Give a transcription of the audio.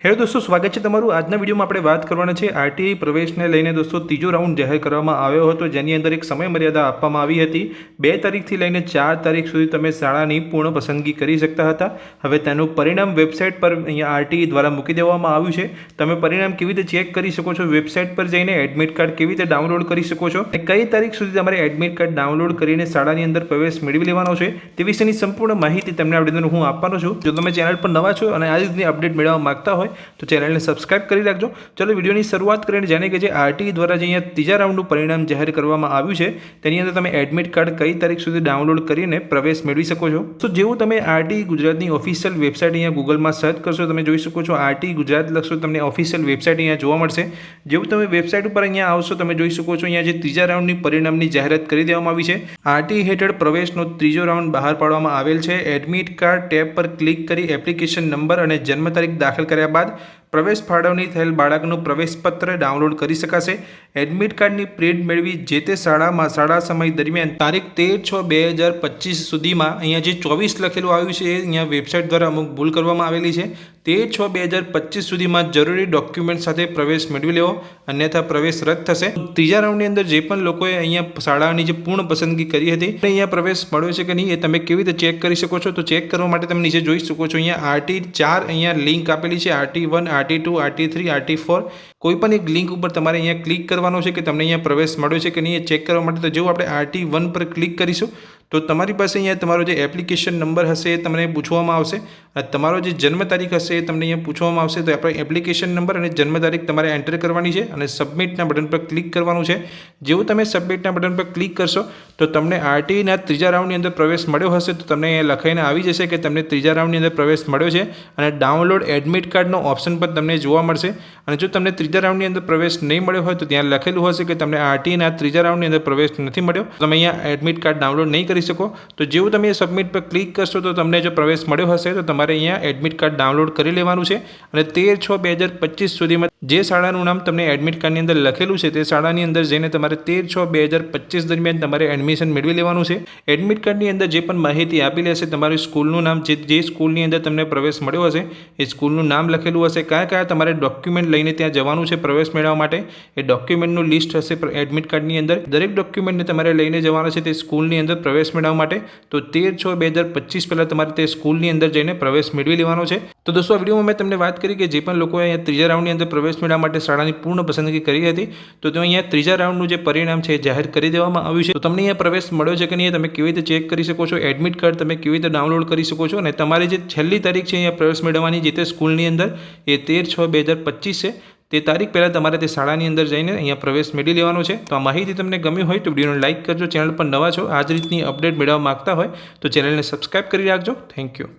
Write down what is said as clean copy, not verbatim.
Hello દોસ્તો, સ્વાગત છે તમારું। આજના વિડીયોમાં આપણે વાત કરવાના છે આરટીઆઈ પ્રવેશને લઈને દોસ્તો ત્રીજો રાઉન્ડ જાહેર કરવામાં આવ્યો હતો, જેની અંદર એક સમય મર્યાદા આપવામાં આવી હતી। 2 તારીખથી લઈને 4 તારીખ સુધી તમે શાળાની પૂર્ણ પસંદગી કરી શકતા હતા। હવે તેનું પરિણામ વેબસાઇટ પર અહીંયા આરટીઆઈ દ્વારા મૂકી દેવામાં આવ્યું છે। તમે પરિણામ કેવી રીતે ચેક કરી શકો છો, વેબસાઇટ પર જઈને એડમિટ કાર્ડ કેવી રીતે ડાઉનલોડ કરી શકો છો અને કઈ તારીખ સુધી તમારે એડમિટ કાર્ડ ડાઉનલોડ કરીને શાળાની અંદર પ્રવેશ મેળવી લેવાનો છે તે વિશેની સંપૂર્ણ માહિતી તમને આ વિડીયોમાં હું આપવાનો છું। જો તમે ચેનલ પર નવા છો અને આ રીતની અપડેટ મેળવવા માંગતા હોય તો ચેનલને સબસ્ક્રાઇબ કરી રાખજો। ચલો વિડીયોની શરૂઆત કરીને જાણીએ કે જે આરટીઆઈ દ્વારા જે અહીંયા ત્રીજા રાઉન્ડનું પરિણામ જાહેર કરવામાં આવ્યું છે તેની અંદર તમે એડમિટ કાર્ડ કઈ તારીખ સુધી ડાઉનલોડ કરીને પ્રવેશ મેળવી શકો છો। તો જેવું તમે આરટીઆઈ ગુજરાતની ઓફિશિયલ વેબસાઇટ અહીંયા ગૂગલમાં સર્ચ કરશો, તમે જોઈ શકો છો આરટીઆઈ ગુજરાત લખશો, તમને ઓફિશિયલ વેબસાઇટ અહીંયા જોવા મળશે। જેવું તમે વેબસાઇટ ઉપર અહીંયા આવશો, તમે જોઈ શકો છો અહીંયા જે ત્રીજા રાઉન્ડની પરિણામની જાહેરાત કરી દેવામાં આવી છે। આરટીઆઈ હેઠળ પ્રવેશનો ત્રીજો રાઉન્ડ બહાર પાડવામાં આવેલ છે। એડમિટ કાર્ડ ટેબ પર ક્લિક કરી એપ્લિકેશન નંબર અને જન્મ તારીખ દાખલ કર્યા બાદ પ્રવેશ ફાળવણી થયેલ બાળકનું પ્રવેશપત્ર ડાઉનલોડ કરી શકાશે। એડમિટ કાર્ડની પ્રિન્ટ મેળવી જે તે શાળામાં શાળા સમય દરમિયાન તારીખ 13/6/2025 સુધીમાં અહીંયા જે 24 લખેલું આવ્યું છે એ અહીંયા વેબસાઇટ દ્વારા અમુક ભૂલ કરવામાં આવેલી છે। 13/6/2025 સુધીમાં જરૂરી ડોક્યુમેન્ટ સાથે પ્રવેશ મેળવી લેવો, અન્યથા પ્રવેશ રદ થશે। ત્રીજા રાઉન્ડની અંદર જે પણ લોકોએ અહીંયા શાળાની જે પૂર્ણ પસંદગી કરી હતી અહીંયા પ્રવેશ મળ્યો છે કે નહીં એ તમે કેવી રીતે ચેક કરી શકો છો। તો ચેક કરવા માટે તમે નીચે જોઈ શકો છો અહીંયા આરટી 4 અહીંયા લિંક આપેલી છે, RT1 RT2 RT3 RT4 કોઈ પણ એક લિંક ઉપર તમારે અહીંયા ક્લિક કરવાનો છે કે તમને અહીંયા પ્રવેશ મળ્યો છે કે નહીં એ ચેક કરવા માટે। તો જો આપણે RT1 પર ક્લિક કરીશું તો તમારી પાસે અહીંયા તમારો જે એપ્લિકેશન નંબર હશે એ તમને પૂછવામાં આવશે અને તમારો જે જન્મ તારીખ હશે એ તમને અહીંયા પૂછવામાં આવશે। તો આપણે એપ્લિકેશન નંબર અને જન્મ તારીખ તમારે એન્ટર કરવાની છે અને સબમિટના બટન પર ક્લિક કરવાનું છે। જેવું તમે સબમિટના બટન પર ક્લિક કરશો તો તમને આરટીઆઈના ત્રીજા રાઉન્ડની અંદર પ્રવેશ મળ્યો હશે, તો તમને અહીંયા લખાઈને આવી જશે કે તમને ત્રીજા રાઉન્ડની અંદર પ્રવેશ મળ્યો છે અને ડાઉનલોડ એડમિટ કાર્ડનો ઓપ્શન પણ તમને જોવા મળશે। અને જો તમને ત્રીજા રાઉન્ડની અંદર પ્રવેશ નહીં મળ્યો હોય તો ત્યાં લખેલું હશે કે તમને આરટીઆઈના ત્રીજા રાઉન્ડની અંદર પ્રવેશ નથી મળ્યો, તમે અહીંયા એડમિટ કાર્ડ ડાઉનલોડ નહીં કરી શકો। તો જેવું તમે સબમિટ પર ક્લિક કરશો તો તમને જો પ્રવેશ મળ્યો હશે તો તમારે અહીંયા એડમિટ કાર્ડ ડાઉનલોડ કરી લેવાનું છે અને 13/6/2025 સુધીમાં જે શાળાનું નામ તમને એડમિટ કાર્ડની અંદર લખેલું છે તે શાળાની અંદર જઈને તમારે 13/6/2025 દરમિયાન તમારે એડમિશન મેળવી લેવાનું છે। એડમિટ કાર્ડની અંદર જે પણ માહિતી આપેલી હશે, તમારી સ્કૂલનું નામ, જે સ્કૂલની અંદર તમને પ્રવેશ મળ્યો હશે એ સ્કૂલનું નામ લખેલું હશે, કયા તમારે ડોક્યુમેન્ટ લઈને ત્યાં જવાનું છે પ્રવેશ મેળવવા માટે એ ડોક્યુમેન્ટનું લિસ્ટ હશે એડમિટ કાર્ડની અંદર, દરેક ડોક્યુમેન્ટને તમારે લઈને જવાના છે તે સ્કૂલની અંદર પ્રવેશ મેળવવા માટે। તો 13/6/2025 પહેલાં તમારે તે સ્કૂલની અંદર જઈને પ્રવેશ મેળવી લેવાનો છે। તો દોસ્તો, આ વિડીયોમાં મેં તમને વાત કરી કે જે પણ લોકોએ અહીંયા ત્રીજા રાઉન્ડની અંદર પ્રવેશ મેળવવા માટે શાળાની પૂર્ણ પસંદગી કરી હતી તો અહીંયા ત્રીજા રાઉન્ડનું જે પરિણામ છે જાહેર કરી દેવામાં આવ્યું છે। તો તમને અહીંયા પ્રવેશ મળ્યો છે કે નહીં તમે કેવી રીતે ચેક કરી શકો છો, એડમિટ કાર્ડ તમે કેવી રીતે ડાઉનલોડ કરી શકો છો અને તમારી જે છેલ્લી તારીખ છે અહીંયા પ્રવેશ મેળવવાની જે તે સ્કૂલની અંદર એ 13/6/2025 છે, તે તારીખ પહેલાં તમારે તે શાળાની અંદર જઈને અહીંયા પ્રવેશ મેળવી લેવાનો છે। તો આ માહિતી તમને ગમી હોય તો વિડીયોને લાઇક કરજો, ચેનલ પર નવા છો આ જ રીતની અપડેટ મેળવવા માગતા હોય તો ચેનલને સબસ્ક્રાઇબ કરી રાખજો। Thank you.